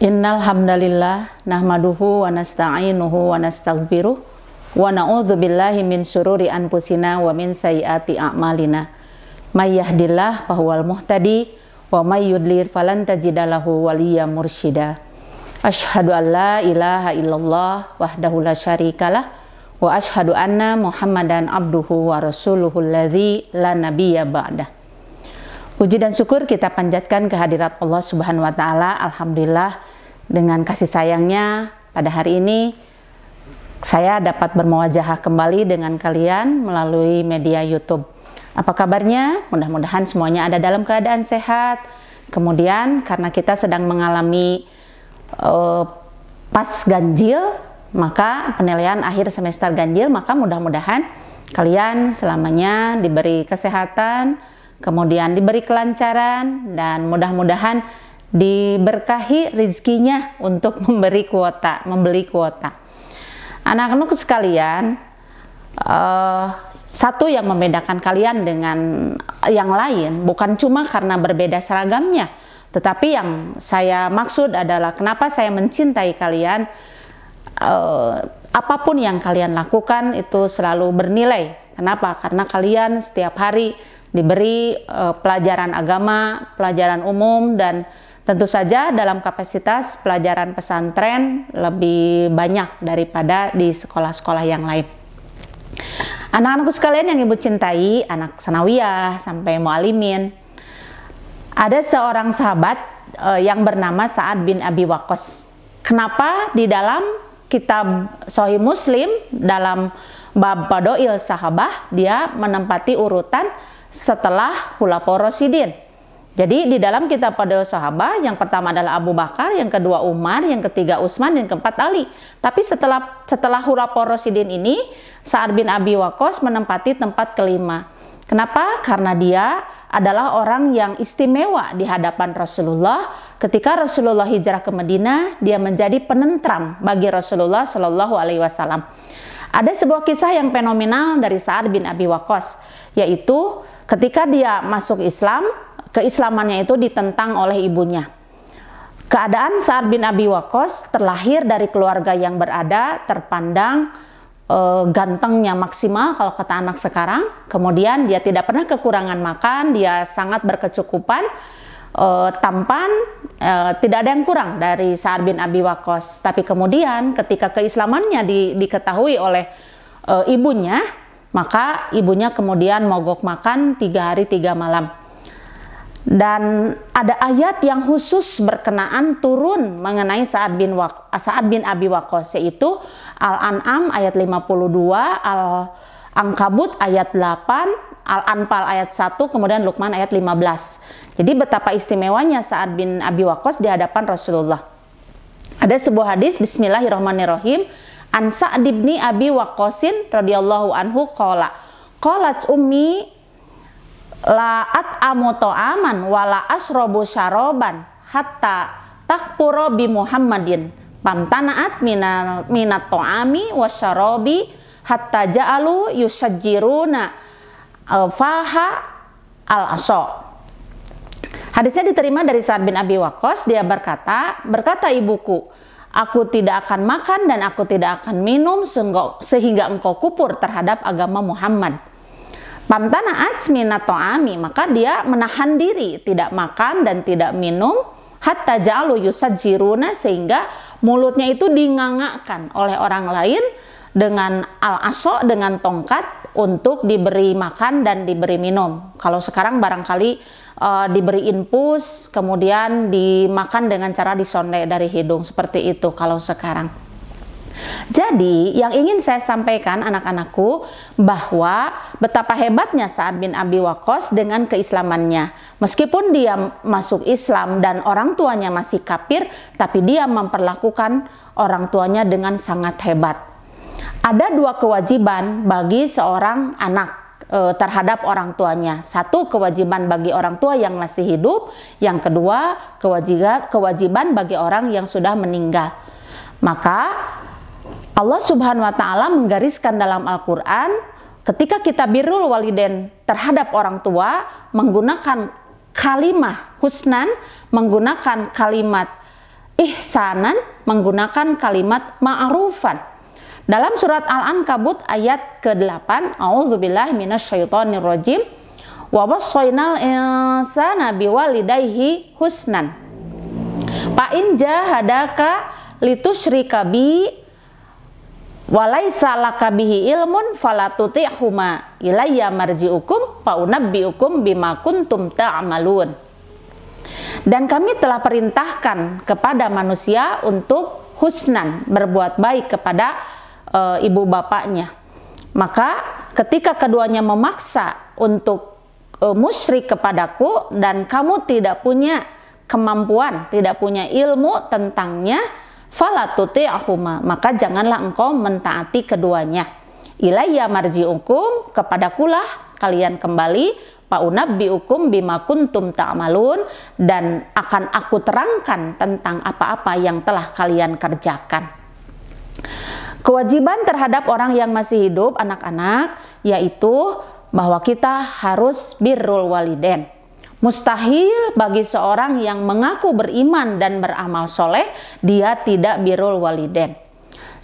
Innal hamdalillah nahmaduhu wa nasta'inuhu wa nastaghfiruh wa na'udzu billahi min syururi anfusina wa min sayyiati a'malina. May yahdihillahu fahuwal muhtadi wa may yudlil falan tajida lahu waliyyan mursyida. Asyhadu an la ilaha illallah wahdahu la syarikalah wa asyhadu anna Muhammadan abduhu wa rasuluhul ladzi la nabiyya ba'dah. Puji dan syukur kita panjatkan kehadirat Allah Subhanahu wa taala. Alhamdulillah, dengan kasih sayangnya pada hari ini saya dapat bermuajahah kembali dengan kalian melalui media YouTube. Apa kabarnya? Mudah-mudahan semuanya ada dalam keadaan sehat. Kemudian karena kita sedang mengalami pas ganjil, maka penilaian akhir semester ganjil, maka mudah-mudahan kalian selamanya diberi kesehatan, kemudian diberi kelancaran, dan mudah-mudahan diberkahi rizkinya untuk membeli kuota. Anak-anak sekalian, satu yang membedakan kalian dengan yang lain bukan cuma karena berbeda seragamnya, tetapi yang saya maksud adalah kenapa saya mencintai kalian. Apapun yang kalian lakukan itu selalu bernilai. Kenapa? Karena kalian setiap hari diberi pelajaran agama, pelajaran umum, dan tentu saja dalam kapasitas pelajaran pesantren lebih banyak daripada di sekolah-sekolah yang lain. Anak-anakku sekalian yang ibu cintai, anak sanawiyah sampai mualimin, ada seorang sahabat yang bernama Sa'ad bin Abi Waqqas. Kenapa di dalam kitab Sahih Muslim dalam bab Fadail Sahabah dia menempati urutan setelah Khulafaur Rasyidin. Jadi di dalam kitab Fadail Sahabah yang pertama adalah Abu Bakar, yang kedua Umar, yang ketiga Utsman, yang keempat Ali. Tapi setelah Khulafaur Rasyidin ini, Sa'ad bin Abi Waqqas menempati tempat kelima. Kenapa? Karena dia adalah orang yang istimewa di hadapan Rasulullah. Ketika Rasulullah hijrah ke Madinah, dia menjadi penentram bagi Rasulullah Shallallahu Alaihi Wasallam. Ada sebuah kisah yang fenomenal dari Sa'ad bin Abi Waqqas, yaitu ketika dia masuk Islam, keislamannya itu ditentang oleh ibunya. Keadaan Sa'ad bin Abi Waqqas terlahir dari keluarga yang berada, terpandang gantengnya maksimal kalau kata anak sekarang. Kemudian dia tidak pernah kekurangan makan, dia sangat berkecukupan, tampan, tidak ada yang kurang dari Sa'ad bin Abi Waqqas. Tapi kemudian ketika keislamannya diketahui oleh ibunya, maka ibunya kemudian mogok makan 3 hari 3 malam. Dan ada ayat yang khusus berkenaan turun mengenai Sa'ad bin Abi Waqqas, yaitu Al-An'am ayat 52, Al-Ankabut ayat 8, Al-Anfal ayat 1, kemudian Luqman ayat 15. Jadi betapa istimewanya Sa'ad bin Abi Waqqas di hadapan Rasulullah. Ada sebuah hadis, bismillahirrahmanirrahim, An Sa'ad bin Abi Waqqasin radhiyallahu anhu qalat ummi la'at amuto aman wala asrobu syaroban hatta takpuro bi Muhammadin pamtanaat minat to'ami wasyarobi hatta ja'alu yusajjiruna faha al-aso. Hadisnya diterima dari Sa'ad bin Abi Waqqas. Dia berkata ibuku, aku tidak akan makan dan aku tidak akan minum sehingga engkau kufur terhadap agama Muhammad. Pamtana'at minat to'ami, maka dia menahan diri, tidak makan dan tidak minum, hatta ja'alu yusajjiruna, sehingga mulutnya itu dingangakkan oleh orang lain dengan al-aso, dengan tongkat untuk diberi makan dan diberi minum. Kalau sekarang barangkali diberi infus, kemudian dimakan dengan cara disonde dari hidung, seperti itu kalau sekarang. Jadi yang ingin saya sampaikan anak-anakku, bahwa betapa hebatnya Sa'ad bin Abi Waqqas dengan keislamannya. Meskipun dia masuk Islam dan orang tuanya masih kafir, tapi dia memperlakukan orang tuanya dengan sangat hebat. Ada 2 kewajiban bagi seorang anak terhadap orang tuanya. Satu, kewajiban bagi orang tua yang masih hidup. Yang kedua, kewajiban bagi orang yang sudah meninggal. Maka Allah Subhanahu wa taala menggariskan dalam Al-Qur'an, ketika kita birrul walidain terhadap orang tua menggunakan kalimat husnan, menggunakan kalimat ihsanan menggunakan kalimat ma'rufan. Dalam surat Al-Ankabut ayat ke-8, a'udzubillahi minasyaitonirrajim, wa wassaynal insana biwalidayhi husnan. Fa in jahadaka litusyrika bi walaisa laka bihi ilmun fala tuti'huma ilayya marji'ukum fa unabbi'ukum bima kuntum ta'malun. Dan kami telah perintahkan kepada manusia untuk husnan, berbuat baik kepada ibu bapaknya. Maka ketika keduanya memaksa untuk musyrik kepadaku dan kamu tidak punya kemampuan, tidak punya ilmu tentangnya, fala tuti'huma, maka janganlah engkau mentaati keduanya. Ilayya marji'ukum, kepadakulah kalian kembali, fa unabbi'ukum bima kuntum ta'malun, dan akan aku terangkan tentang apa-apa yang telah kalian kerjakan. Kewajiban terhadap orang yang masih hidup, anak-anak, yaitu bahwa kita harus birrul walidain. Mustahil bagi seorang yang mengaku beriman dan beramal soleh, dia tidak birrul walidain.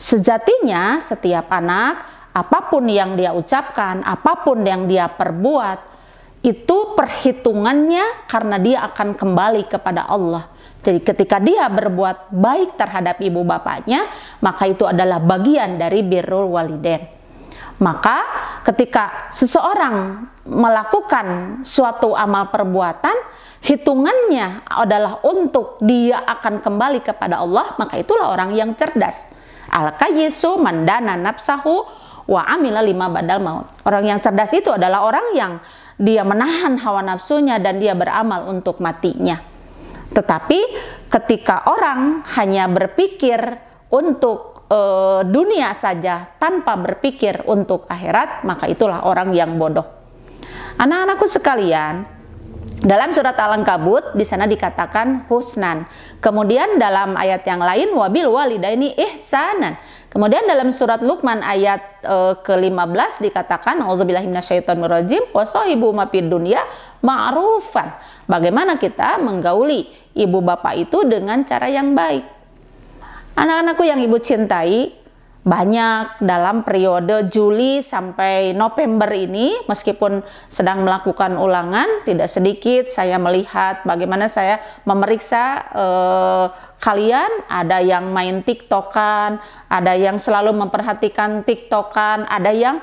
Sejatinya setiap anak, apapun yang dia ucapkan, apapun yang dia perbuat, itu perhitungannya karena dia akan kembali kepada Allah. Jadi ketika dia berbuat baik terhadap ibu bapaknya, maka itu adalah bagian dari birrul walidain. Maka ketika seseorang melakukan suatu amal perbuatan, hitungannya adalah untuk dia akan kembali kepada Allah, maka itulah orang yang cerdas. Al-kayyisu man dana nafsahu wa amila lima badal maut. Orang yang cerdas itu adalah orang yang dia menahan hawa nafsunya dan dia beramal untuk matinya. Tetapi ketika orang hanya berpikir untuk dunia saja tanpa berpikir untuk akhirat, maka itulah orang yang bodoh. Anak-anakku sekalian, dalam surat Al-Ankabut di sana dikatakan husnan. Kemudian dalam ayat yang lain wabil walidaini ihsanan. Kemudian dalam surat Luqman ayat ke-15 dikatakan auzubillahi minasyaitonirrajim wa shahibuma fid dunya ma'rufan. Bagaimana kita menggauli ibu bapak itu dengan cara yang baik. Anak-anakku yang ibu cintai, banyak dalam periode Juli sampai November ini, meskipun sedang melakukan ulangan, tidak sedikit saya melihat bagaimana saya memeriksa kalian, ada yang main TikTokan, ada yang selalu memperhatikan TikTokan, ada yang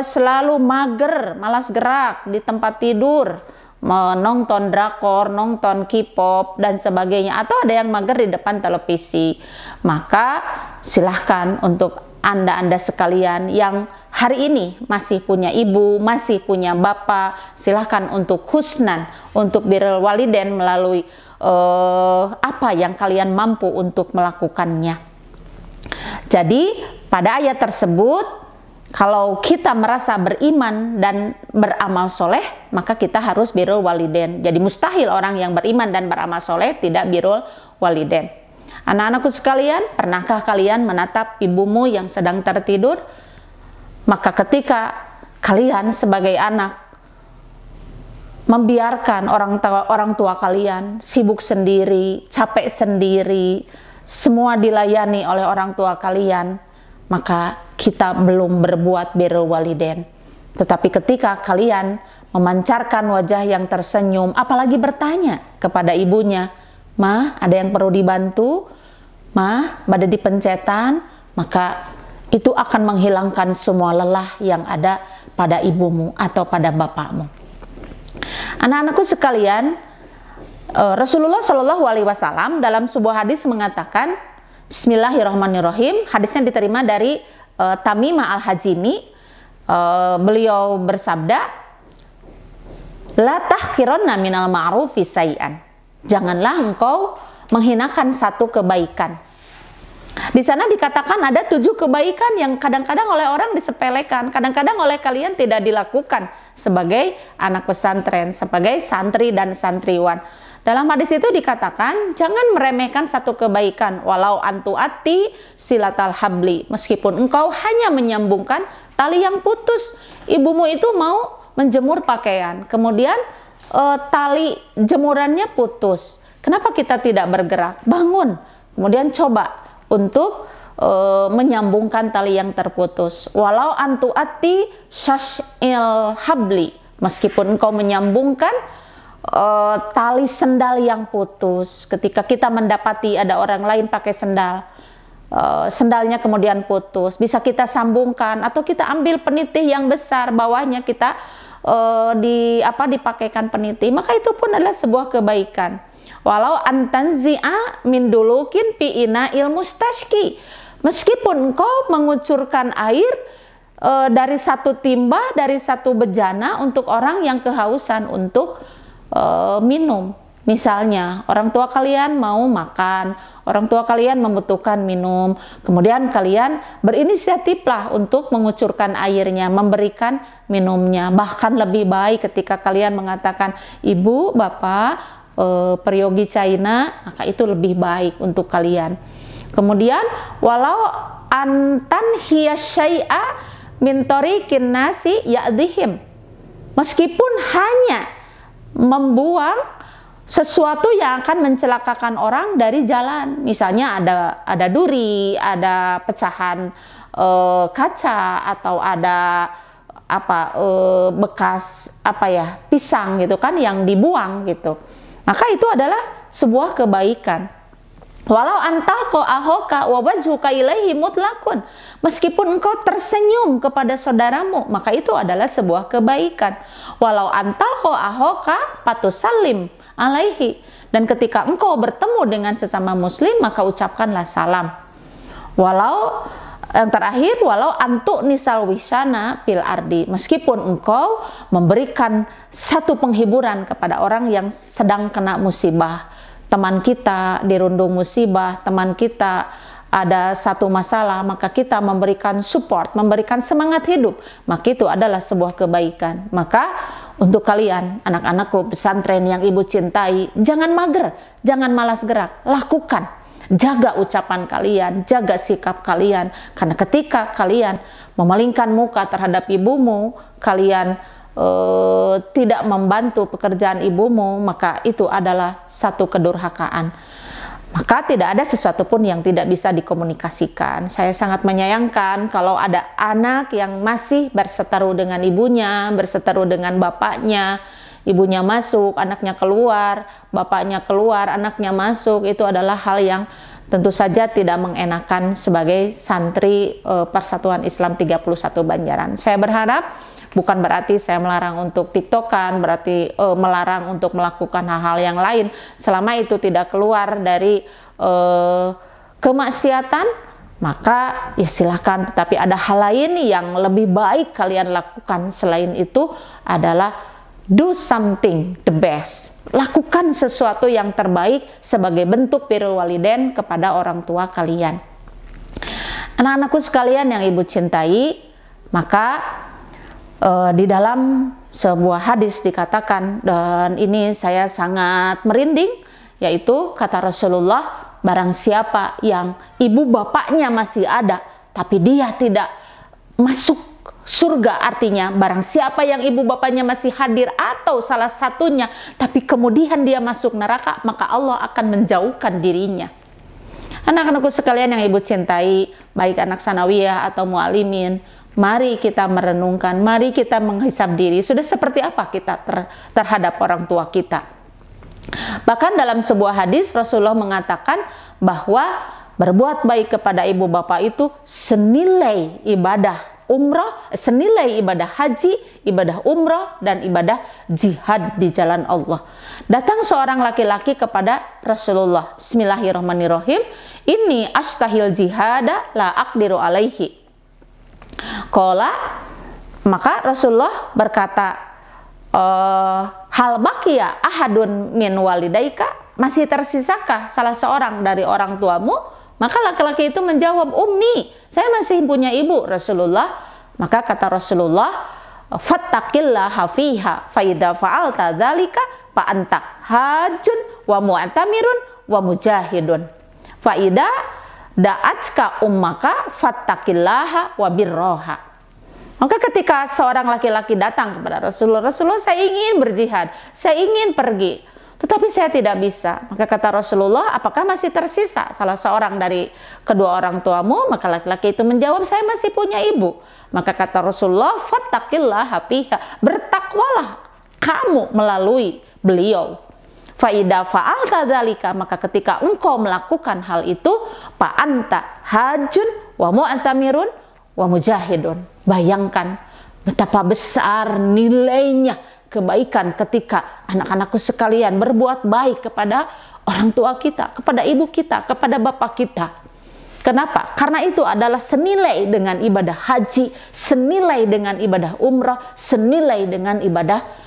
selalu mager, malas gerak di tempat tidur, menonton drakor, nonton K-pop dan sebagainya, atau ada yang mager di depan televisi. Maka silahkan untuk anda sekalian yang hari ini masih punya ibu, masih punya bapak, silahkan untuk husnan, untuk birrul walidain melalui apa yang kalian mampu untuk melakukannya. Jadi pada ayat tersebut, kalau kita merasa beriman dan beramal soleh, maka kita harus birrul walidain. Jadi mustahil orang yang beriman dan beramal soleh tidak birrul walidain. Anak-anakku sekalian, pernahkah kalian menatap ibumu yang sedang tertidur? Maka ketika kalian sebagai anak membiarkan orang tua kalian sibuk sendiri, capek sendiri, semua dilayani oleh orang tua kalian, maka kita belum berbuat birrul walidain. Tetapi ketika kalian memancarkan wajah yang tersenyum, apalagi bertanya kepada ibunya, "Ma, ada yang perlu dibantu? Ma, pada dipencetan," maka itu akan menghilangkan semua lelah yang ada pada ibumu atau pada bapakmu. Anak-anakku sekalian, Rasulullah Shallallahu Alaihi Wasallam dalam sebuah hadis mengatakan, Bismillahirrahmanirrahim, hadisnya diterima dari Tamimah Al-Hajimi. Beliau bersabda, la tahqironna minal ma'rufi syai'an. Janganlah engkau menghinakan satu kebaikan. Di sana dikatakan ada 7 kebaikan yang kadang-kadang oleh orang disepelekan, kadang-kadang oleh kalian tidak dilakukan sebagai anak pesantren, sebagai santri dan santriwan. Dalam hadis itu dikatakan, jangan meremehkan satu kebaikan, walau antuati silatal habli, meskipun engkau hanya menyambungkan tali yang putus. Ibumu itu mau menjemur pakaian, kemudian tali jemurannya putus, Kenapa kita tidak bergerak? Bangun, kemudian coba untuk menyambungkan tali yang terputus. Walau antuati syash'il habli, meskipun engkau menyambungkan tali sendal yang putus. Ketika kita mendapati ada orang lain pakai sendal, sendalnya kemudian putus, bisa kita sambungkan, atau kita ambil peniti yang besar, bawahnya kita dipakaikan peniti, maka itu pun adalah sebuah kebaikan. Walau antanzi'a min dulukin pi ina'il mustashki, meskipun engkau mengucurkan air dari satu timba, dari satu bejana untuk orang yang kehausan untuk minum. Misalnya orang tua kalian mau makan, orang tua kalian membutuhkan minum, kemudian kalian berinisiatiflah untuk mengucurkan airnya, memberikan minumnya. Bahkan lebih baik ketika kalian mengatakan, ibu, bapak, peryogi China, maka itu lebih baik untuk kalian. Kemudian walau antan hiya syai'a min tariqin nasi ya'dihim, meskipun hanya membuang sesuatu yang akan mencelakakan orang dari jalan, misalnya ada duri, ada pecahan kaca, atau ada bekas pisang gitu kan yang dibuang gitu, maka itu adalah sebuah kebaikan. Walau antalqo ahoka wa wajhuka ilaihi mutlaqun, meskipun engkau tersenyum kepada saudaramu, maka itu adalah sebuah kebaikan. Walau antalqo ahoka patusallim alaihi, dan ketika engkau bertemu dengan sesama muslim, maka ucapkanlah salam. Walau yang terakhir, walau antuk nisal wisana pil ardi, meskipun engkau memberikan satu penghiburan kepada orang yang sedang kena musibah, teman kita dirundung musibah, teman kita ada satu masalah, maka kita memberikan support, memberikan semangat hidup, maka itu adalah sebuah kebaikan. Maka untuk kalian, anak-anakku pesantren yang ibu cintai, jangan mager, jangan malas gerak, lakukan. Jaga ucapan kalian, jaga sikap kalian, karena ketika kalian memalingkan muka terhadap ibumu, kalian tidak membantu pekerjaan ibumu, maka itu adalah satu kedurhakaan. Maka tidak ada sesuatu pun yang tidak bisa dikomunikasikan. Saya sangat menyayangkan kalau ada anak yang masih berseteru dengan ibunya, berseteru dengan bapaknya. Ibunya masuk, anaknya keluar, bapaknya keluar, anaknya masuk. Itu adalah hal yang tentu saja tidak mengenakan sebagai santri Persatuan Islam 31 Banjaran. Saya berharap bukan berarti saya melarang untuk tiktokan, berarti melarang untuk melakukan hal-hal yang lain, selama itu tidak keluar dari kemaksiatan, maka ya silahkan. Tetapi ada hal lain yang lebih baik kalian lakukan selain itu adalah do something the best. Lakukan sesuatu yang terbaik sebagai bentuk birrul walidain kepada orang tua kalian. Anak-anakku sekalian yang ibu cintai, maka di dalam sebuah hadis dikatakan, dan ini saya sangat merinding, yaitu kata Rasulullah, barang siapa yang ibu bapaknya masih ada tapi dia tidak masuk surga, artinya barang siapa yang ibu bapaknya masih hadir atau salah satunya tapi kemudian dia masuk neraka, maka Allah akan menjauhkan dirinya. Anak-anakku sekalian yang ibu cintai, baik anak sanawiyah atau mualimin, mari kita merenungkan, mari kita menghisab diri, sudah seperti apa kita terhadap orang tua kita. Bahkan dalam sebuah hadis Rasulullah mengatakan bahwa berbuat baik kepada ibu bapak itu senilai ibadah umroh, senilai ibadah haji, ibadah umroh, dan ibadah jihad di jalan Allah. Datang seorang laki-laki kepada Rasulullah, bismillahirrahmanirrahim, inni astahil jihada la aqdiru alaihi. Qala, maka Rasulullah berkata, hal baqiya ahadun min walidaika, masih tersisakah salah seorang dari orang tuamu? Maka laki-laki itu menjawab, ummi, saya masih punya ibu Rasulullah. Maka kata Rasulullah, fattaqillaha fiha fa idza fa'alta dzalika fa anta hajjun wa mu'tamirun wa mujahidun fa idza da'atka ummaka fattaqillaha wa birroha. Maka ketika seorang laki-laki datang kepada Rasulullah, Rasulullah, saya ingin berjihad, saya ingin pergi, Tetapi saya tidak bisa. Maka kata Rasulullah, apakah masih tersisa salah seorang dari kedua orang tuamu? Maka laki-laki itu menjawab, saya masih punya ibu. Maka kata Rasulullah, fattaqillaha fiha, bertakwalah kamu melalui beliau. Faida fa'alta dzalika, maka ketika engkau melakukan hal itu, fa anta hajun wa mu'tamirun wa mujahidun. Bayangkan betapa besar nilainya kebaikan ketika anak-anakku sekalian berbuat baik kepada orang tua kita, kepada ibu kita, kepada bapak kita. Kenapa? Karena itu adalah senilai dengan ibadah haji, senilai dengan ibadah umrah, senilai dengan ibadah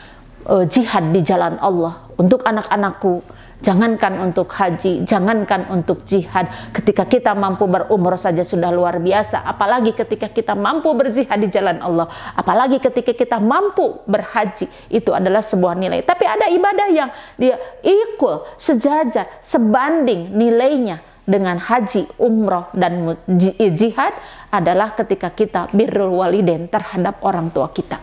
jihad di jalan Allah. Untuk anak-anakku, jangankan untuk haji, jangankan untuk jihad, ketika kita mampu berumrah saja sudah luar biasa, apalagi ketika kita mampu berjihad di jalan Allah, apalagi ketika kita mampu berhaji, itu adalah sebuah nilai. Tapi ada ibadah yang dia equal, sejajar, sebanding nilainya dengan haji, umrah, dan jihad, adalah ketika kita birrul walidain terhadap orang tua kita.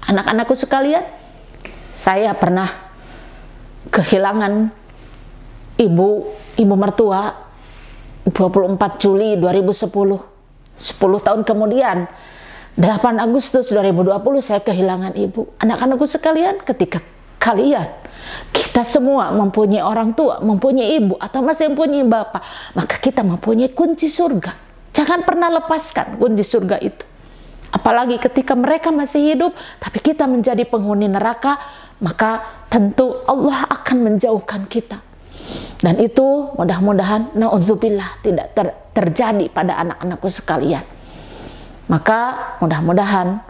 Anak-anakku sekalian, saya pernah kehilangan ibu mertua 24 Juli 2010. 10 tahun kemudian, 8 Agustus 2020, saya kehilangan ibu. Anak-anakku sekalian, ketika kita semua mempunyai orang tua, mempunyai ibu, atau masih mempunyai bapak, maka kita mempunyai kunci surga. Jangan pernah lepaskan kunci surga itu. Apalagi ketika mereka masih hidup, tapi kita menjadi penghuni neraka, maka tentu Allah akan menjauhkan kita. Dan itu mudah-mudahan, na'udzubillah, tidak terjadi pada anak-anakku sekalian. Maka mudah-mudahan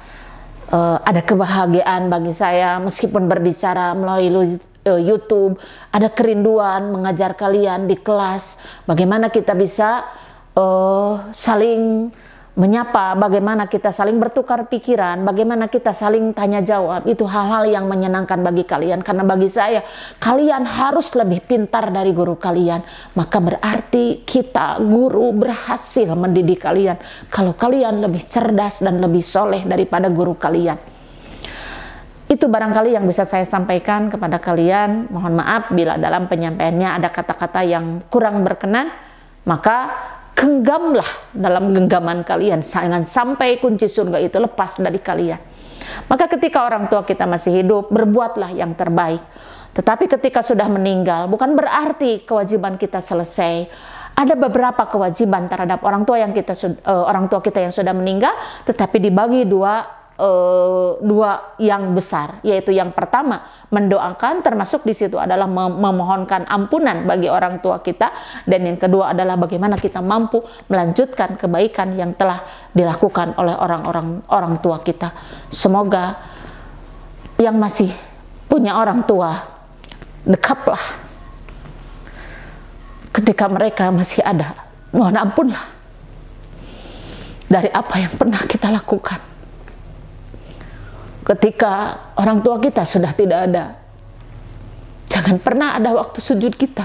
ada kebahagiaan bagi saya, meskipun berbicara melalui YouTube, ada kerinduan mengajar kalian di kelas, bagaimana kita bisa saling menyapa, bagaimana kita saling bertukar pikiran, bagaimana kita saling tanya jawab. Itu hal-hal yang menyenangkan bagi kalian, karena bagi saya, kalian harus lebih pintar dari guru kalian. Maka berarti kita guru berhasil mendidik kalian kalau kalian lebih cerdas dan lebih soleh daripada guru kalian. Itu barangkali yang bisa saya sampaikan kepada kalian. Mohon maaf bila dalam penyampaiannya ada kata-kata yang kurang berkenan, maka genggamlah dalam genggaman kalian, jangan sampai kunci surga itu lepas dari kalian. Maka ketika orang tua kita masih hidup, berbuatlah yang terbaik. Tetapi ketika sudah meninggal, bukan berarti kewajiban kita selesai. Ada beberapa kewajiban terhadap orang tua kita yang sudah meninggal, tetapi dibagi dua yang besar, yaitu yang pertama mendoakan, termasuk di situ adalah memohonkan ampunan bagi orang tua kita, dan yang kedua adalah bagaimana kita mampu melanjutkan kebaikan yang telah dilakukan oleh orang tua kita. Semoga yang masih punya orang tua, dekaplah ketika mereka masih ada, mohon ampunlah dari apa yang pernah kita lakukan. Ketika orang tua kita sudah tidak ada, jangan pernah ada waktu sujud kita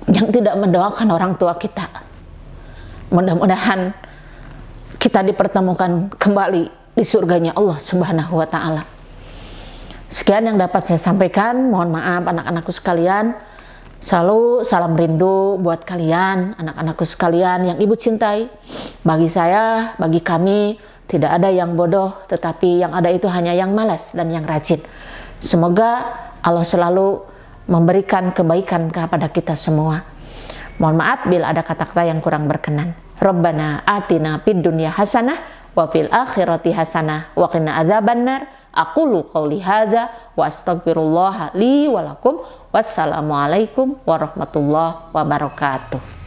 yang tidak mendoakan orang tua kita. Mudah-mudahan kita dipertemukan kembali di surganya Allah Subhanahu wa Ta'ala. Sekian yang dapat saya sampaikan. Mohon maaf anak-anakku sekalian. Selalu salam rindu buat kalian, anak-anakku sekalian yang ibu cintai. Bagi saya, bagi kami, tidak ada yang bodoh, tetapi yang ada itu hanya yang malas dan yang rajin. Semoga Allah selalu memberikan kebaikan kepada kita semua. Mohon maaf bila ada kata-kata yang kurang berkenan. Rabbana atina fid dunya hasanah wa fil akhirati hasanah wa qina adzabannar. Aqulu qouli hadza wa astaghfirullah li wa lakum. Wassalamualaikum warahmatullahi wabarakatuh.